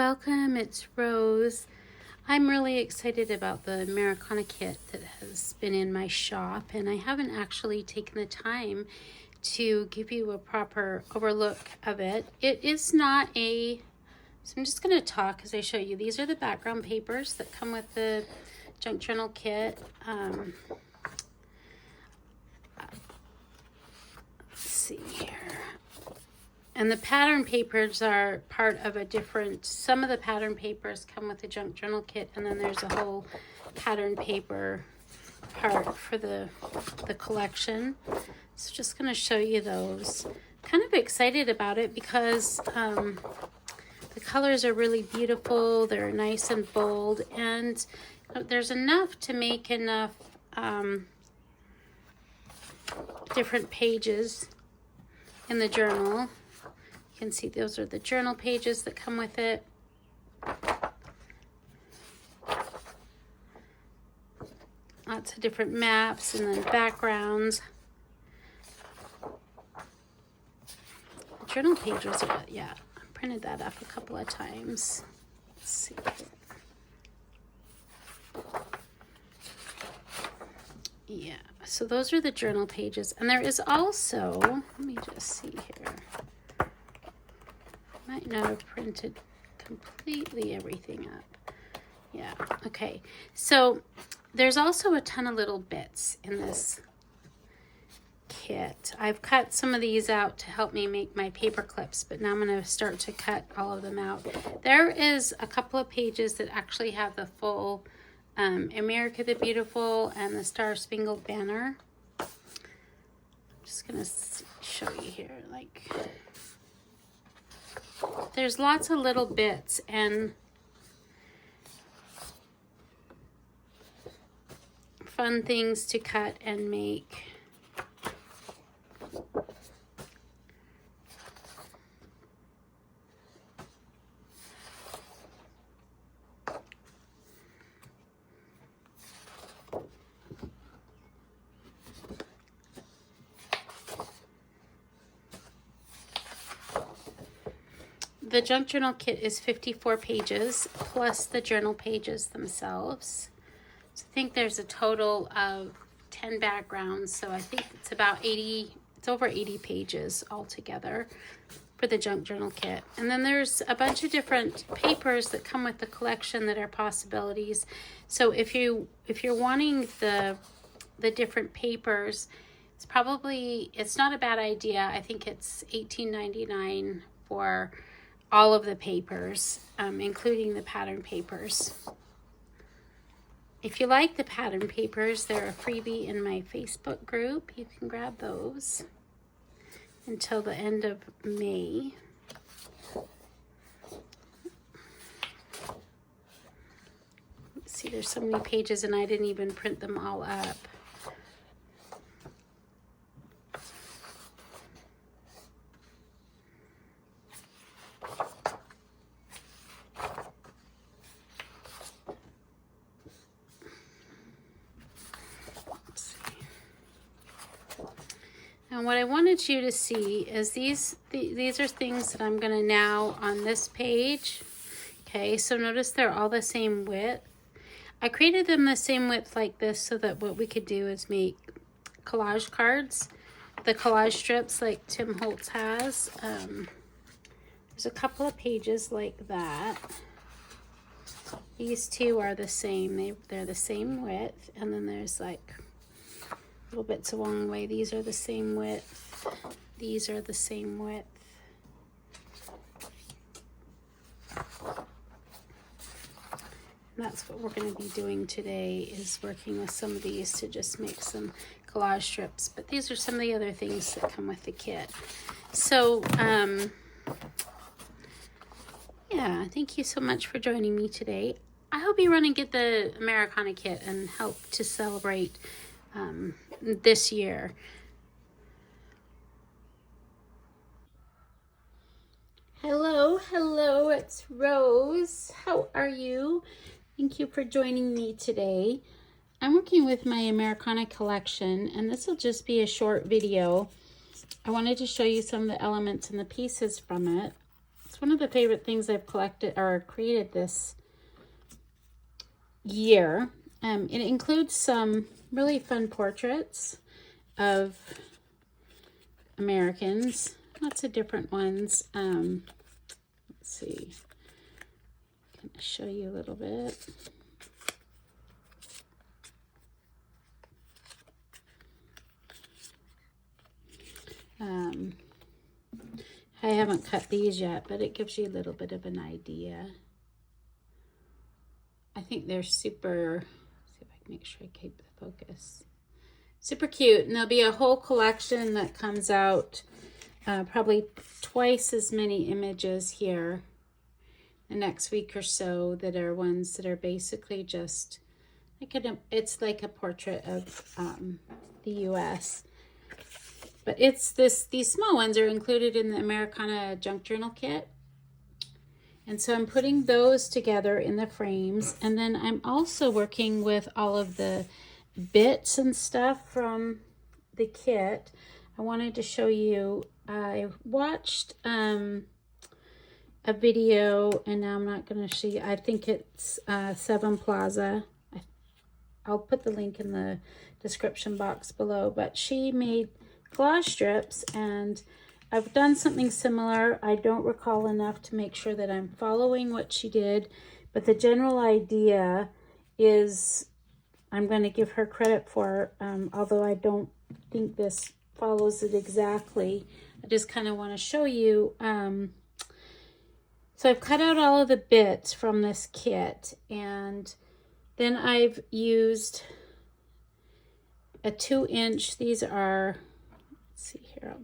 welcome. It's Rose. I'm really excited about the Americana kit that has been in my shop, and I haven't actually taken the time to give you a proper overlook of it. It is not a, so I'm just going to talk as I show you. These are the background papers that come with the junk journal kit. Let's see here. And the pattern papers are part of a different, some of the pattern papers come with the junk journal kit, and then there's a whole pattern paper part for the collection. So just going to show you those. Kind of excited about it because the colors are really beautiful. They're nice and bold, and there's enough to make enough different pages in the journal. You can see those are the journal pages that come with it. Lots of different maps and then backgrounds. The journal pages are, yeah, I printed that up a couple of times. Let's see. Yeah, so those are the journal pages. And there is also, let me just see here. Might not have printed completely everything up. Yeah, okay. So there's also a ton of little bits in this kit. I've cut some of these out to help me make my paper clips, but now I'm going to start to cut all of them out. There is a couple of pages that actually have the full America the Beautiful and the Star Spangled Banner. I'm just going to show you here, like, there's lots of little bits and fun things to cut and make. The junk journal kit is 54 pages plus the journal pages themselves. So I think there's a total of 10 backgrounds. So I think it's about 80, it's over 80 pages altogether for the junk journal kit. And then there's a bunch of different papers that come with the collection that are possibilities. So if you're wanting the different papers, it's not a bad idea. I think it's $18.99 for all of the papers, including the pattern papers. If you like the pattern papers, they're a freebie in my Facebook group. You can grab those until the end of May. Let's see, there's so many pages and I didn't even print them all up. And what I wanted you to see is these are things that I'm going to now on this page. Okay, so notice they're all the same width. I created them the same width like this so that what we could do is make collage cards, the collage strips like Tim Holtz has. There's a couple of pages like that. These two are the same. They're the same width, and then there's like little bits along the way. These are the same width. These are the same width. And that's what we're going to be doing today, is working with some of these to just make some collage strips. But these are some of the other things that come with the kit. So, yeah, thank you so much for joining me today. I hope you run and get the Americana kit and help to celebrate this year. Hello, it's Rose. How are you? Thank you for joining me today. I'm working with my Americana collection, and this will just be a short video. I wanted to show you some of the elements and the pieces from it. It's one of the favorite things I've collected or created this year. It includes some really fun portraits of Americans, lots of different ones. Let's see, can I show you a little bit? I haven't cut these yet, but it gives you a little bit of an idea. I think they're super, let's see if I can make sure I keep the focus. Super cute, and there'll be a whole collection that comes out, probably twice as many images here the next week or so, that are ones that are basically just like it's like a portrait of the US. But it's these small ones are included in the Americana junk journal kit. And so I'm putting those together in the frames. And then I'm also working with all of the bits and stuff from the kit. I wanted to show you, I watched a video, and now I'm not going to show you, I think it's Seven Plaza. I'll put the link in the description box below, but she made collage strips, and I've done something similar. I don't recall enough to make sure that I'm following what she did, but the general idea is, I'm going to give her credit for, although I don't think this follows it exactly. I just kind of want to show you. So I've cut out all of the bits from this kit, and then I've used a 2-inch, these are, let's see here,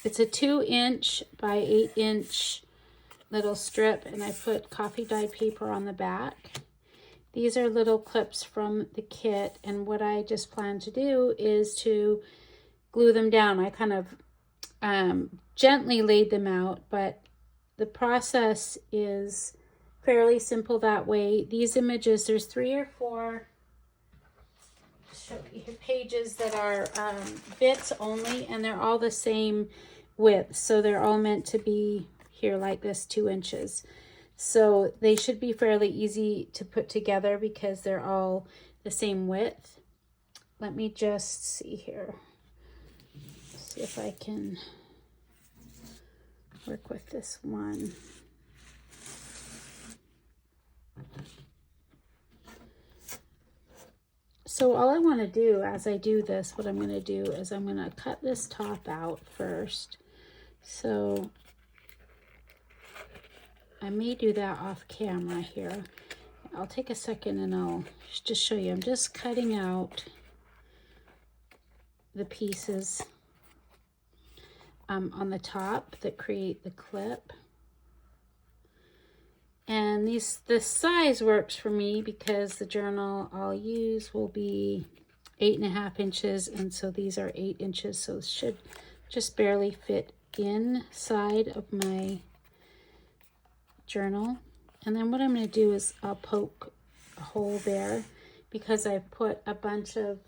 it's a 2-inch by 8-inch little strip, and I put coffee dyed paper on the back. These are little clips from the kit, and what I just plan to do is to glue them down. I kind of gently laid them out, but the process is fairly simple that way. These images, there's 3 or 4 pages that are bits only, and they're all the same width, so they're all meant to be here like this, 2 inches. So they should be fairly easy to put together because they're all the same width. Let me just see here, see if I can work with this one. So all I want to do as I do this, what I'm going to do is I'm going to cut this top out first. So I may do that off camera here. I'll take a second and I'll just show you. I'm just cutting out the pieces on the top that create the clip. And this size works for me because the journal I'll use will be 8.5 inches, and so these are 8 inches, so it should just barely fit inside of my journal. And then what I'm going to do is I'll poke a hole there because I've put a bunch of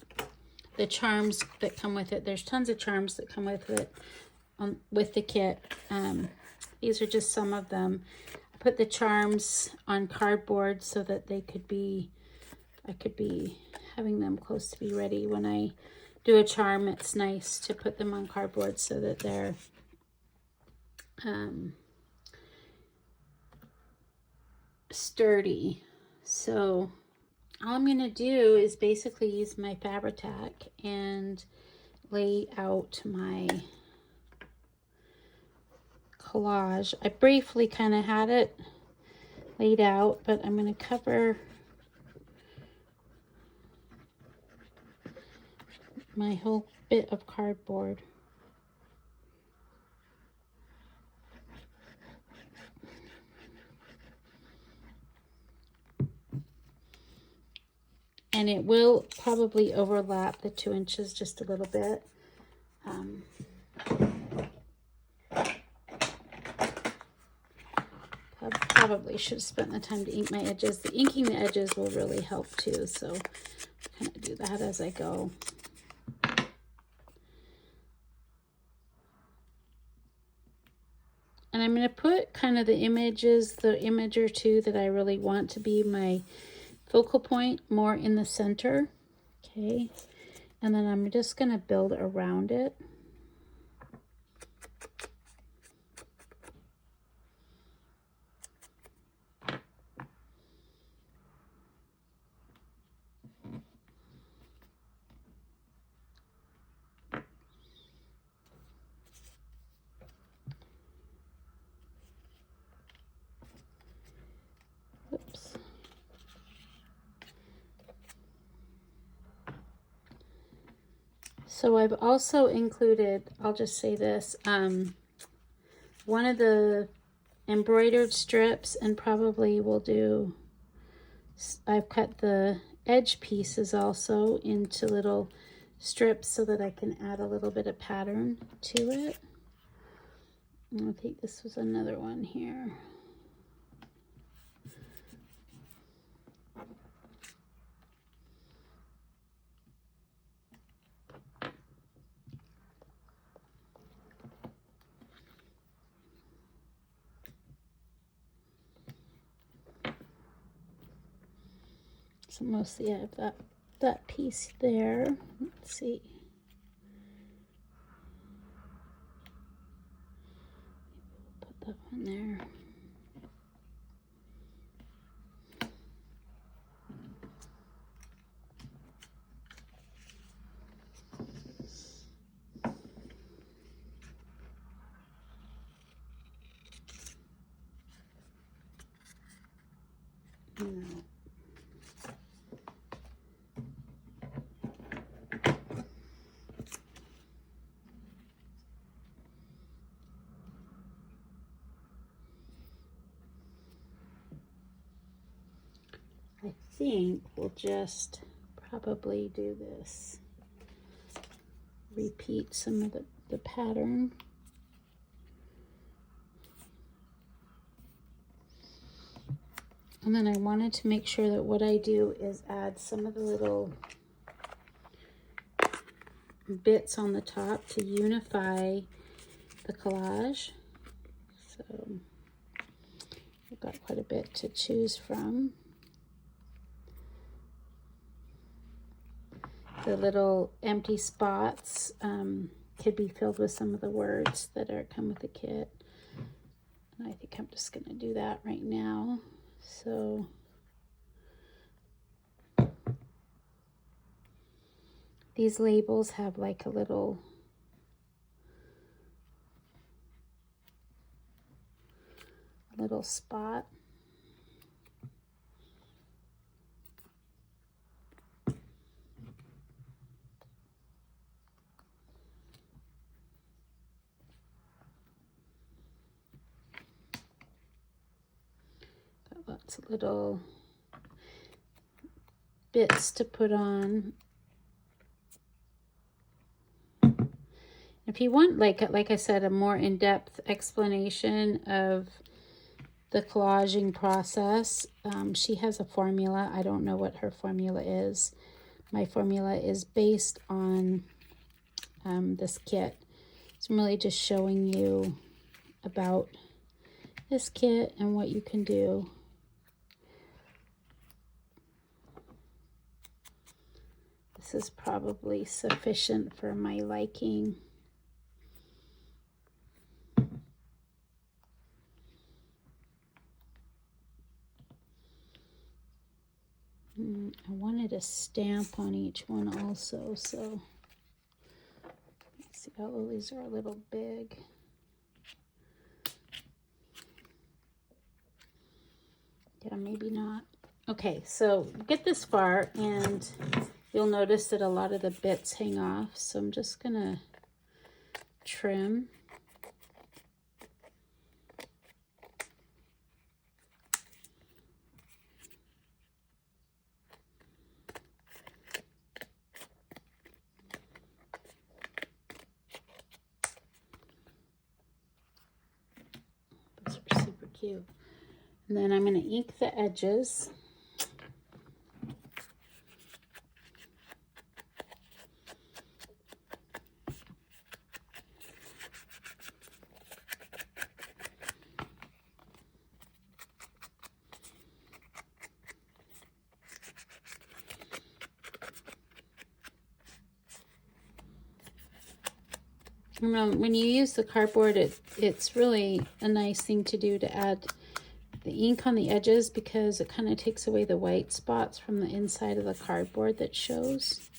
the charms that come with it. There's tons of charms that come with it, with the kit. These are just some of them. Put the charms on cardboard so that they could be, I could be having them close to be ready. When I do a charm, it's nice to put them on cardboard so that they're sturdy. So all I'm going to do is basically use my Patriotic and lay out my collage. I briefly kind of had it laid out, but I'm going to cover my whole bit of cardboard. And it will probably overlap the 2 inches just a little bit. Probably should have spent the time to ink my edges. The inking the edges will really help too, so kind of do that as I go. And I'm going to put kind of the images, the image or two that I really want to be my focal point more in the center. Okay. And then I'm just going to build around it. Oops. So I've also included, I'll just say this, one of the embroidered strips, and probably will do, I've cut the edge pieces also into little strips so that I can add a little bit of pattern to it. And I think this was another one here. So mostly I have that piece there. Let's see. Put that one there. No. I think we'll just probably do this. Repeat some of the pattern. And then I wanted to make sure that what I do is add some of the little bits on the top to unify the collage. So I've got quite a bit to choose from. The little empty spots could be filled with some of the words that come with the kit. And I think I'm just going to do that right now. So these labels have like a little spot. Got lots of little bits to put on. If you want, like I said, a more in-depth explanation of the collaging process, she has a formula. I don't know what her formula is. My formula is based on this kit. So I'm really just showing you about this kit and what you can do. This is probably sufficient for my liking. I wanted a stamp on each one also, so let's see. Oh, these are a little big. Yeah, maybe not. Okay, so get this far and you'll notice that a lot of the bits hang off, so I'm just gonna trim. Those are super cute. And then I'm going to ink the edges. When you use the cardboard, it's really a nice thing to do to add the ink on the edges, because it kind of takes away the white spots from the inside of the cardboard that shows.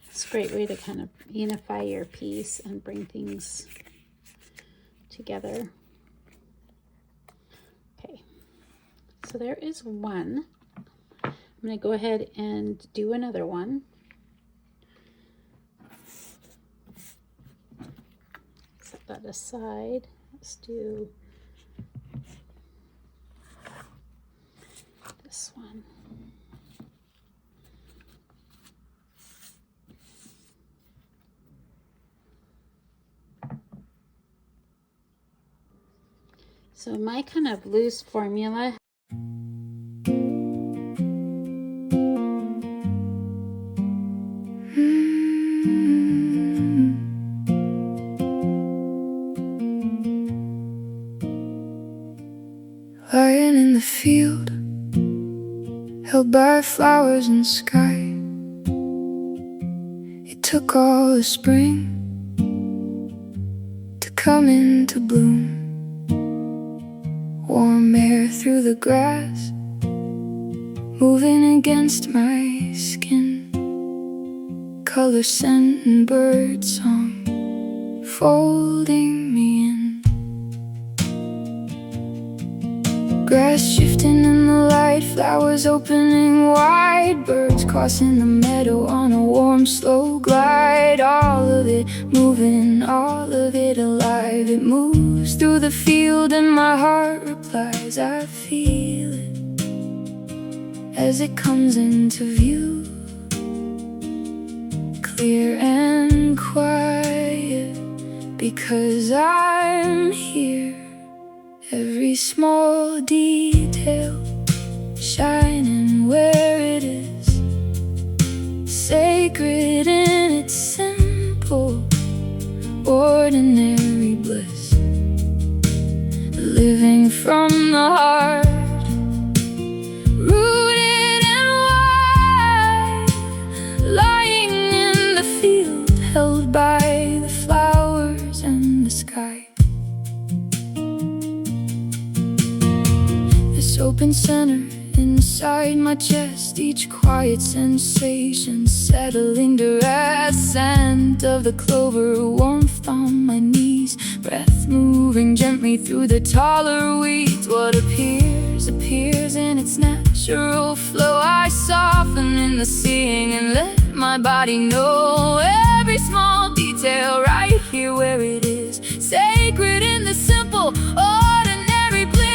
It's a great way to kind of unify your piece and bring things together. Okay, so there is one. I'm going to go ahead and do another one. Set that aside. Let's do this one. So my kind of loose formula . Lying in the field, held by flowers and sky. It took all the spring to come into bloom. Warm air through the grass, moving against my skin. Color, scent, and bird song folding me in. Grass shifting in the light, flowers opening wide, birds crossing the meadow on a warm, slow glide. All of it moving, all of it alive. It moves through the field and my heart replies. I feel it as it comes into view, clear and quiet, because I'm here. Every small detail shining where it is, sacred in its simple, ordinary bliss. Living from the heart, rooted and wide, lying in the field, held by the flowers and the sky. Open center inside my chest, each quiet sensation settling to rest. Scent of the clover, warmth on my knees, breath moving gently through the taller weeds. What appears in its natural flow. I soften in the seeing and let my body know every small detail right here where it is, sacred in the simple, ordinary bliss.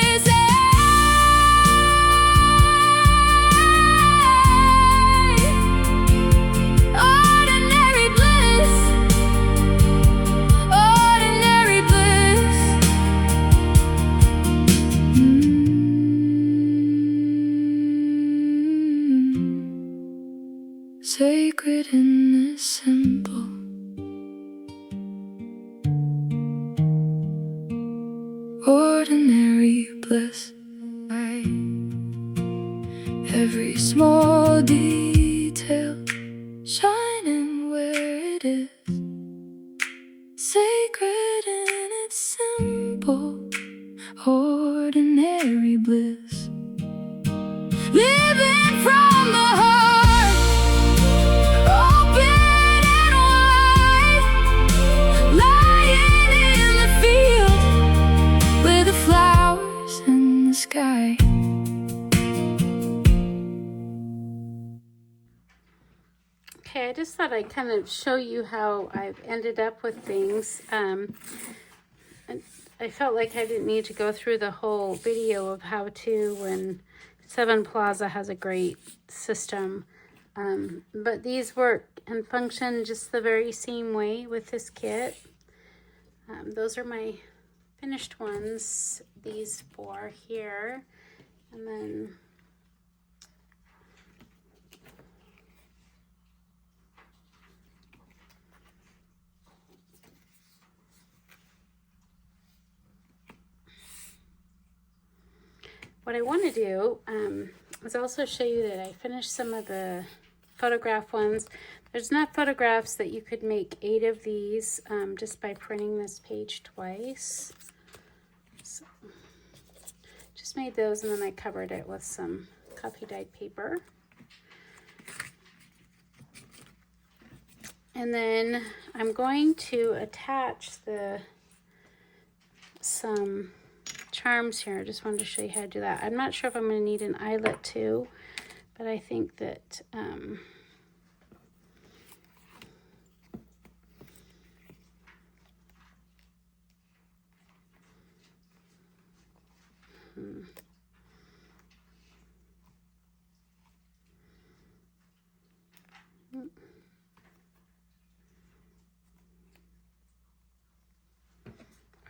Sacred in the simple, ordinary bliss. Every small detail shining where it is, sacred in its simple, ordinary bliss. Living from the heart, sky. Okay, I just thought I'd kind of show you how I've ended up with things. I felt like I didn't need to go through the whole video of how to, and Seven Plaza has a great system. But these work and function just the very same way with this kit. Those are my finished ones, these four here, and then what I want to do is also show you that I finished some of the photograph ones. There's enough photographs that you could make 8 of these just by printing this page twice. So, just made those, and then I covered it with some copy dyed paper. And then I'm going to attach some charms here. I just wanted to show you how to do that. I'm not sure if I'm going to need an eyelet too, but I think that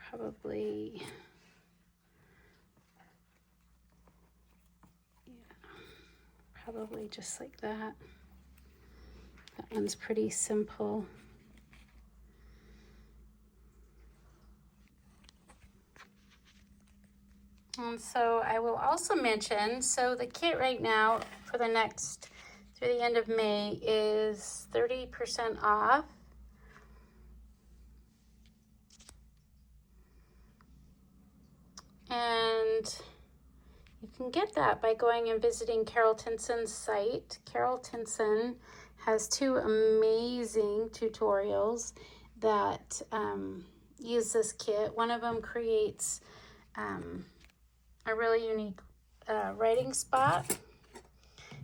probably, yeah, probably just like that. That one's pretty simple. And so I will also mention, so the kit right now for the next, through the end of May, is 30% off. And you can get that by going and visiting Carol Tinson's site. Carol Tinson has 2 amazing tutorials that use this kit. One of them creates a really unique writing spot,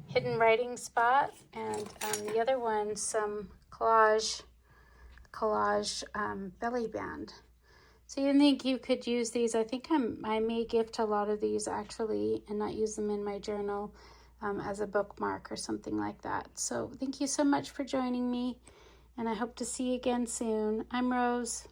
hidden writing spot, and the other one, some collage belly band. So you think you could use these? I think I may gift a lot of these actually and not use them in my journal as a bookmark or something like that. So thank you so much for joining me, and I hope to see you again soon. I'm Rose.